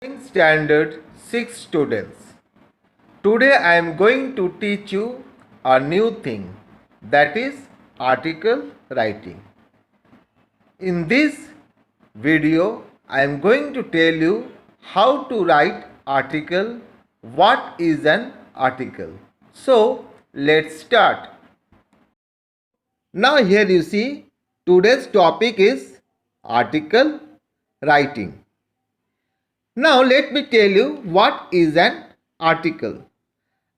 Standard 6 students. Today I am going to teach you a new thing, that is article writing. In this video I am going to tell you how to write article, what is an article. So let's start. Now here you see today's topic is article writing. Now let me tell you what is an article.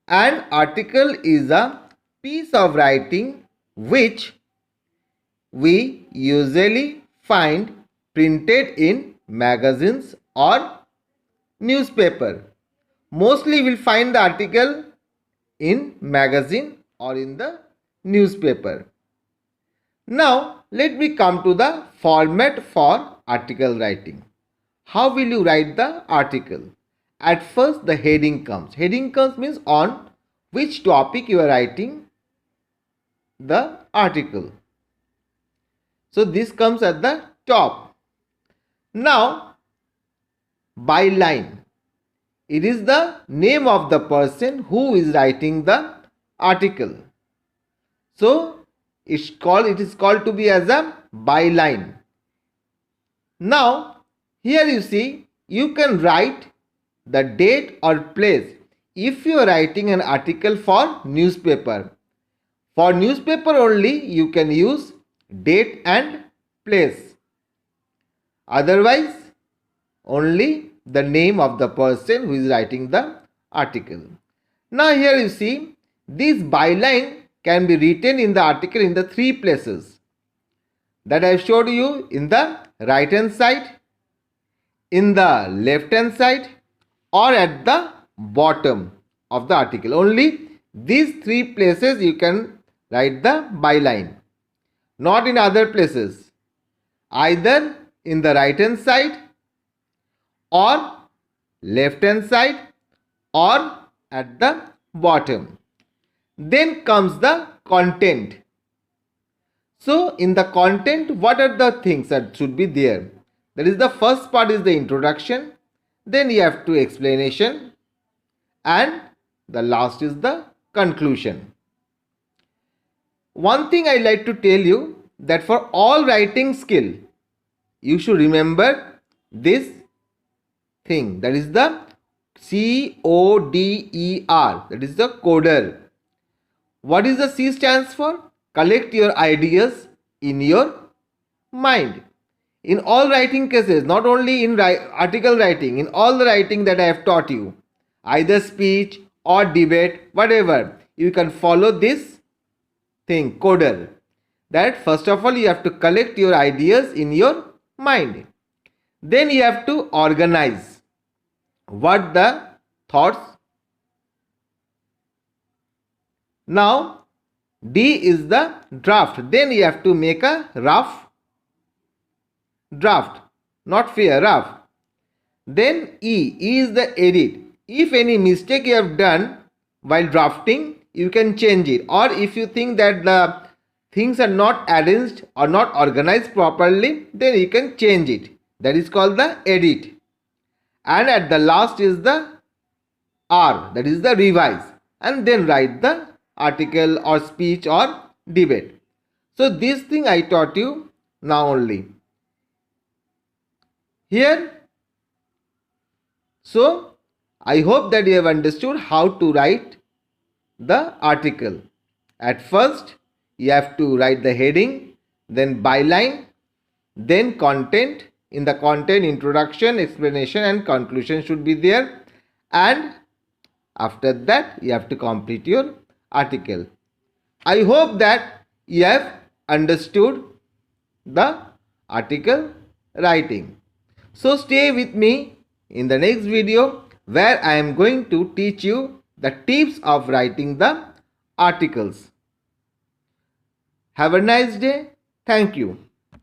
An article is a piece of writing which we usually find printed in magazines or newspaper. Mostly we will find the article in magazine or in the newspaper. Now let me come to the format for article writing. How will you write the article? At first the heading comes. Heading comes means on which topic you are writing the article. So this comes at the top. Now byline. It is the name of the person who is writing the article. So it is called to be as a byline. Now here you see, you can write the date or place if you are writing an article for newspaper. For newspaper only you can use date and place. Otherwise only the name of the person who is writing the article. Now here you see, this byline can be written in the article in the three places that I showed you: in the right hand side, in the left hand side, or at the bottom of the article. Only these three places you can write the byline, not in other places. Either in the right hand side or left hand side or at the bottom. Then comes the content. So in the content, what are the things that should be there? That is, the first part is the introduction, then you have to explanation, and the last is the conclusion. One thing I like to tell you, that for all writing skill you should remember this thing, that is the CODER, that is the coder. What is the C stands for? Collect your ideas in your mind. In all writing cases, not only in article writing, in all the writing that I have taught you, either speech or debate, whatever, you can follow this thing, coder. That first of all you have to collect your ideas in your mind. Then you have to organize what the thoughts. Now D is the draft. Then you have to make a rough draft, not fair, rough. Then E is the edit. If any mistake you have done while drafting, you can change it. Or if you think that the things are not arranged or not organized properly, then you can change it. That is called the edit. And at the last is the R, that is the revise. And then write the article or speech or debate. So this thing I taught you now only here. So I hope that you have understood how to write the article. At first you have to write the heading, then byline, then content. In the content, introduction, explanation and conclusion should be there, and after that you have to complete your article. I hope that you have understood the article writing. So stay with me in the next video, where I am going to teach you the tips of writing the articles. Have a nice day. Thank you.